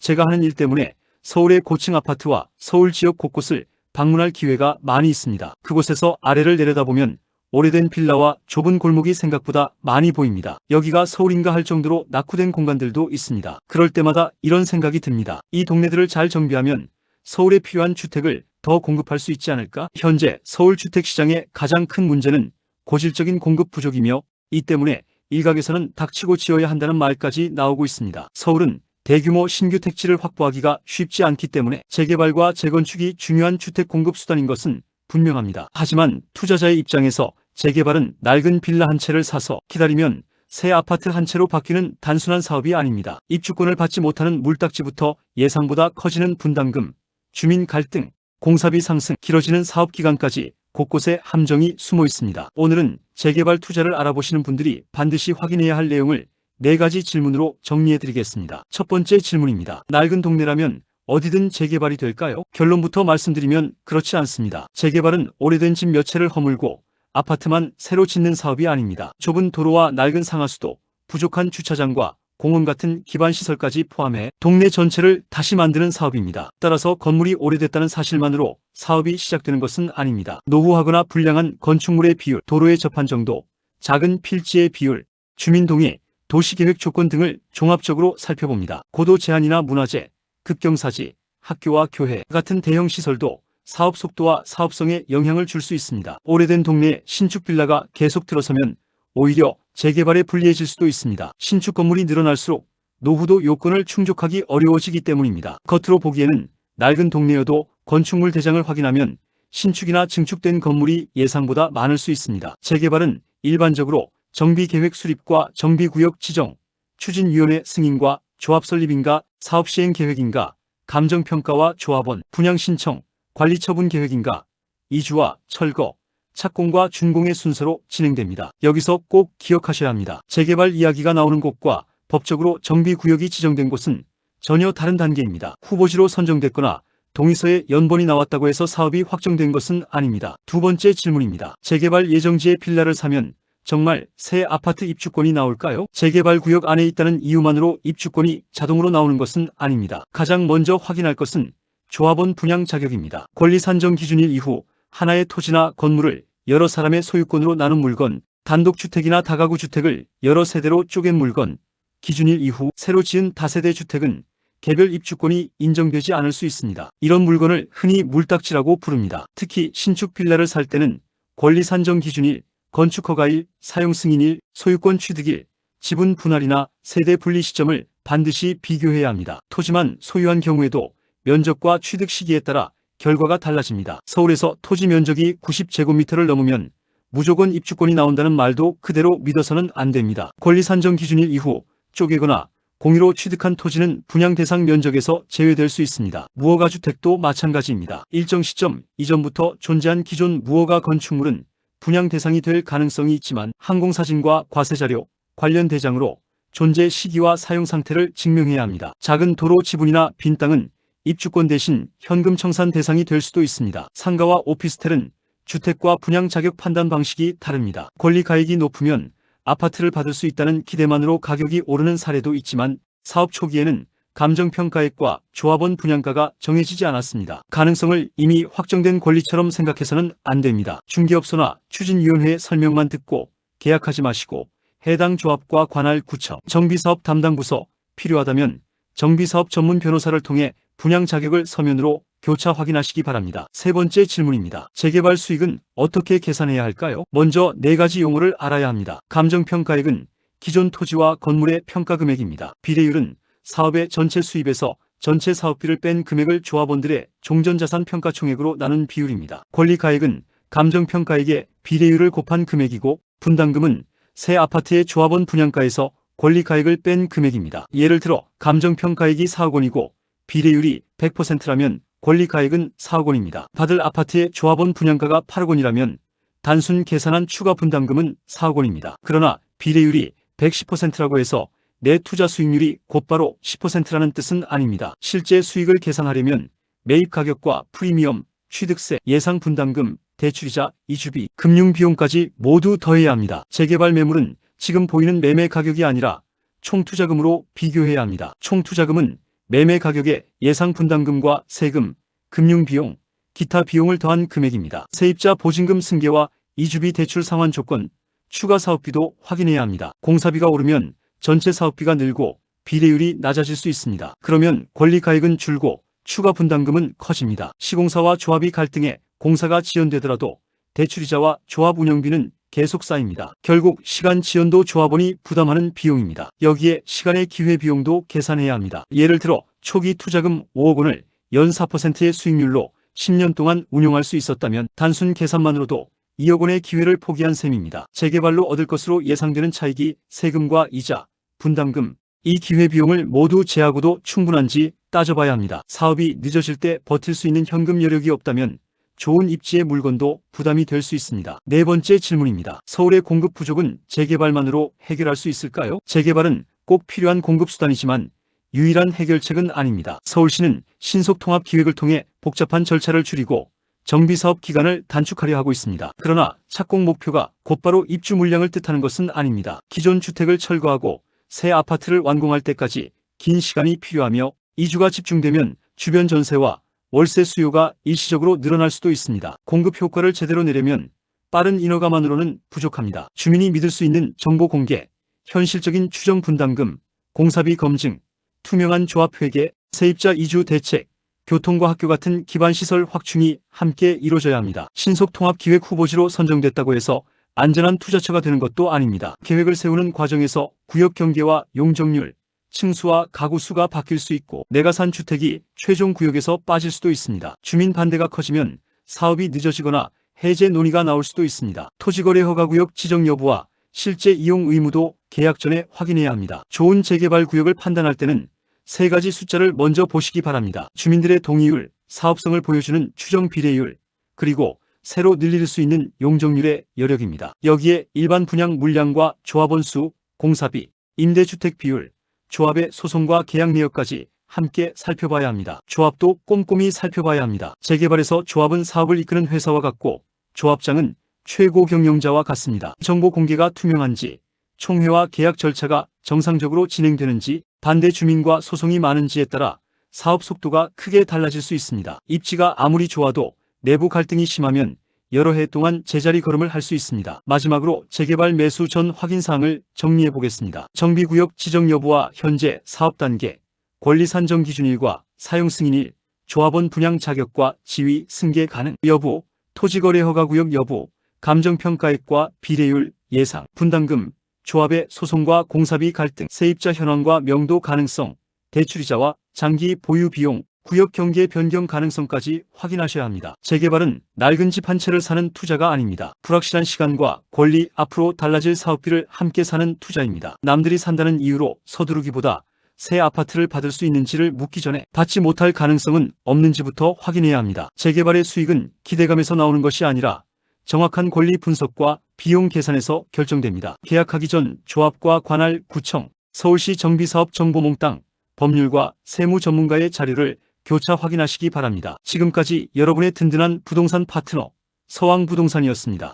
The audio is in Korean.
제가 하는 일 때문에 서울의 고층 아파트와 서울 지역 곳곳을 방문할 기회가 많이 있습니다. 그곳에서 아래를 내려다보면 오래된 빌라와 좁은 골목이 생각보다 많이 보입니다. 여기가 서울인가 할 정도로 낙후된 공간들도 있습니다. 그럴 때마다 이런 생각이 듭니다. 이 동네들을 잘 정비하면 서울에 필요한 주택을 더 공급할 수 있지 않을까? 현재 서울 주택시장의 가장 큰 문제는 고질적인 공급 부족이며 이 때문에 일각에서는 닥치고 지어야 한다는 말까지 나오고 있습니다. 서울은 대규모 신규 택지를 확보하기가 쉽지 않기 때문에 재개발과 재건축이 중요한 주택 공급 수단인 것은 분명합니다. 하지만 투자자의 입장에서 재개발은 낡은 빌라 한 채를 사서 기다리면 새 아파트 한 채로 바뀌는 단순한 사업이 아닙니다. 입주권을 받지 못하는 물딱지부터 예상보다 커지는 분담금, 주민 갈등, 공사비 상승, 길어지는 사업 기간까지 곳곳에 함정이 숨어 있습니다. 오늘은 재개발 투자를 알아보시는 분들이 반드시 확인해야 할 내용을 4가지 질문으로 정리해드리겠습니다. 첫 번째 질문입니다. 낡은 동네라면 어디든 재개발이 될까요? 결론부터 말씀드리면 그렇지 않습니다. 재개발은 오래된 집 몇 채를 허물고 아파트만 새로 짓는 사업이 아닙니다. 좁은 도로와 낡은 상하수도, 부족한 주차장과 공원 같은 기반시설까지 포함해 동네 전체를 다시 만드는 사업입니다. 따라서 건물이 오래됐다는 사실만으로 사업이 시작되는 것은 아닙니다. 노후하거나 불량한 건축물의 비율, 도로에 접한 정도, 작은 필지의 비율, 주민동의, 도시계획 조건 등을 종합적으로 살펴봅니다. 고도 제한이나 문화재, 급경사지, 학교와 교회 같은 대형 시설도 사업 속도와 사업성에 영향을 줄 수 있습니다. 오래된 동네에 신축 빌라가 계속 들어서면 오히려 재개발에 불리해질 수도 있습니다. 신축 건물이 늘어날수록 노후도 요건을 충족하기 어려워지기 때문입니다. 겉으로 보기에는 낡은 동네여도 건축물 대장을 확인하면 신축이나 증축된 건물이 예상보다 많을 수 있습니다. 재개발은 일반적으로 정비계획 수립과 정비구역 지정, 추진위원회 승인과 조합 설립인가, 사업시행계획인가, 감정평가와 조합원, 분양신청, 관리처분계획인가, 이주와 철거, 착공과 준공의 순서로 진행됩니다. 여기서 꼭 기억하셔야 합니다. 재개발 이야기가 나오는 곳과 법적으로 정비구역이 지정된 곳은 전혀 다른 단계입니다. 후보지로 선정됐거나 동의서에 연본이 나왔다고 해서 사업이 확정된 것은 아닙니다. 두 번째 질문입니다. 재개발 예정지에 빌라를 사면 정말 새 아파트 입주권이 나올까요? 재개발 구역 안에 있다는 이유만으로 입주권이 자동으로 나오는 것은 아닙니다. 가장 먼저 확인할 것은 조합원 분양 자격입니다. 권리 산정 기준일 이후 하나의 토지나 건물을 여러 사람의 소유권으로 나눈 물건, 단독주택이나 다가구 주택을 여러 세대로 쪼갠 물건, 기준일 이후 새로 지은 다세대 주택은 개별 입주권이 인정되지 않을 수 있습니다. 이런 물건을 흔히 물딱지라고 부릅니다. 특히 신축 빌라를 살 때는 권리 산정 기준일, 건축 허가일, 사용 승인일, 소유권 취득일, 지분 분할이나 세대 분리 시점을 반드시 비교해야 합니다. 토지만 소유한 경우에도 면적과 취득 시기에 따라 결과가 달라집니다. 서울에서 토지 면적이 90제곱미터를 넘으면 무조건 입주권이 나온다는 말도 그대로 믿어서는 안 됩니다. 권리 산정 기준일 이후 쪼개거나 공유로 취득한 토지는 분양 대상 면적에서 제외될 수 있습니다. 무허가 주택도 마찬가지입니다. 일정 시점 이전부터 존재한 기존 무허가 건축물은 분양 대상이 될 가능성이 있지만 항공사진과 과세자료, 관련 대장으로 존재 시기와 사용 상태를 증명해야 합니다. 작은 도로 지분이나 빈 땅은 입주권 대신 현금 청산 대상이 될 수도 있습니다. 상가와 오피스텔은 주택과 분양 자격 판단 방식이 다릅니다. 권리 가액이 높으면 아파트를 받을 수 있다는 기대만으로 가격이 오르는 사례도 있지만 사업 초기에는 감정평가액과 조합원 분양가가 정해지지 않았습니다. 가능성을 이미 확정된 권리처럼 생각해서는 안 됩니다. 중개업소나 추진위원회의 설명만 듣고 계약하지 마시고 해당 조합과 관할 구청, 정비사업 담당 부서, 필요하다면 정비사업 전문 변호사를 통해 분양 자격을 서면으로 교차 확인하시기 바랍니다. 세 번째 질문입니다. 재개발 수익은 어떻게 계산해야 할까요? 먼저 4가지 용어를 알아야 합니다. 감정평가액은 기존 토지와 건물의 평가 금액입니다. 비례율은 사업의 전체 수입에서 전체 사업비를 뺀 금액을 조합원들의 종전자산 평가총액으로 나눈 비율입니다. 권리가액은 감정평가액의 비례율을 곱한 금액이고 분담금은 새 아파트의 조합원 분양가에서 권리가액을 뺀 금액입니다. 예를 들어 감정평가액이 4억 원이고 비례율이 100%라면 권리가액은 4억 원입니다. 받을 아파트의 조합원 분양가가 8억 원이라면 단순 계산한 추가 분담금은 4억 원입니다. 그러나 비례율이 110%라고 해서 내 투자 수익률이 곧바로 10%라는 뜻은 아닙니다. 실제 수익을 계산하려면 매입 가격과 프리미엄, 취득세, 예상 분담금, 대출이자, 이주비, 금융비용까지 모두 더해야 합니다. 재개발 매물은 지금 보이는 매매 가격이 아니라 총투자금으로 비교해야 합니다. 총투자금은 매매 가격에 예상 분담금과 세금, 금융비용, 기타 비용을 더한 금액입니다. 세입자 보증금 승계와 이주비 대출 상환 조건, 추가 사업비도 확인해야 합니다. 공사비가 오르면 전체 사업비가 늘고 비례율이 낮아질 수 있습니다. 그러면 권리가액은 줄고 추가 분담금은 커집니다. 시공사와 조합이 갈등해 공사가 지연되더라도 대출이자와 조합 운영비는 계속 쌓입니다. 결국 시간 지연도 조합원이 부담하는 비용입니다. 여기에 시간의 기회비용도 계산해야 합니다. 예를 들어 초기 투자금 5억 원을 연 4%의 수익률로 10년 동안 운용할 수 있었다면 단순 계산만으로도 2억 원의 기회를 포기한 셈입니다. 재개발로 얻을 것으로 예상되는 차익이 세금과 이자, 분담금, 이 기회비용을 모두 제하고도 충분한지 따져봐야 합니다. 사업이 늦어질 때 버틸 수 있는 현금 여력이 없다면 좋은 입지의 물건도 부담이 될 수 있습니다. 네 번째 질문입니다. 서울의 공급 부족은 재개발만으로 해결할 수 있을까요? 재개발은 꼭 필요한 공급수단이지만 유일한 해결책은 아닙니다. 서울시는 신속통합기획을 통해 복잡한 절차를 줄이고 정비사업 기간을 단축하려 하고 있습니다. 그러나 착공 목표가 곧바로 입주 물량을 뜻하는 것은 아닙니다. 기존 주택을 철거하고 새 아파트를 완공할 때까지 긴 시간이 필요하며 이주가 집중되면 주변 전세와 월세 수요가 일시적으로 늘어날 수도 있습니다. 공급 효과를 제대로 내려면 빠른 인허가만으로는 부족합니다. 주민이 믿을 수 있는 정보 공개, 현실적인 추정 분담금, 공사비 검증, 투명한 조합 회계, 세입자 이주 대책, 교통과 학교 같은 기반시설 확충이 함께 이루어져야 합니다. 신속통합기획 후보지로 선정됐다고 해서 안전한 투자처가 되는 것도 아닙니다. 계획을 세우는 과정에서 구역 경계와 용적률, 층수와 가구 수가 바뀔 수 있고 내가 산 주택이 최종 구역에서 빠질 수도 있습니다. 주민 반대가 커지면 사업이 늦어지거나 해제 논의가 나올 수도 있습니다. 토지거래 허가구역 지정 여부와 실제 이용 의무도 계약 전에 확인해야 합니다. 좋은 재개발 구역을 판단할 때는 세 가지 숫자를 먼저 보시기 바랍니다. 주민들의 동의율, 사업성을 보여주는 추정 비례율, 그리고 새로 늘릴 수 있는 용적률의 여력입니다. 여기에 일반 분양 물량과 조합원 수, 공사비, 임대주택 비율, 조합의 소송과 계약 내역까지 함께 살펴봐야 합니다. 조합도 꼼꼼히 살펴봐야 합니다. 재개발에서 조합은 사업을 이끄는 회사와 같고 조합장은 최고 경영자와 같습니다. 정보 공개가 투명한지, 총회와 계약 절차가 정상적으로 진행되는지, 반대 주민과 소송이 많은지에 따라 사업 속도가 크게 달라질 수 있습니다. 입지가 아무리 좋아도 내부 갈등이 심하면 여러 해 동안 제자리 걸음을 할 수 있습니다. 마지막으로 재개발 매수 전 확인사항을 정리해 보겠습니다. 정비구역 지정 여부와 현재 사업 단계, 권리 산정 기준일과 사용 승인일, 조합원 분양 자격과 지위 승계 가능 여부, 토지거래 허가구역 여부, 감정평가액과 비례율, 예상, 분담금, 조합의 소송과 공사비 갈등, 세입자 현황과 명도 가능성, 대출이자와 장기 보유 비용, 구역 경계 변경 가능성까지 확인하셔야 합니다. 재개발은 낡은 집 한 채를 사는 투자가 아닙니다. 불확실한 시간과 권리, 앞으로 달라질 사업비를 함께 사는 투자입니다. 남들이 산다는 이유로 서두르기보다 새 아파트를 받을 수 있는지를 묻기 전에 받지 못할 가능성은 없는지부터 확인해야 합니다. 재개발의 수익은 기대감에서 나오는 것이 아니라 정확한 권리 분석과 비용 계산에서 결정됩니다. 계약하기 전 조합과 관할, 구청, 서울시 정비사업 정보몽땅, 법률과 세무 전문가의 자료를 교차 확인하시기 바랍니다. 지금까지 여러분의 든든한 부동산 파트너 서왕부동산이었습니다.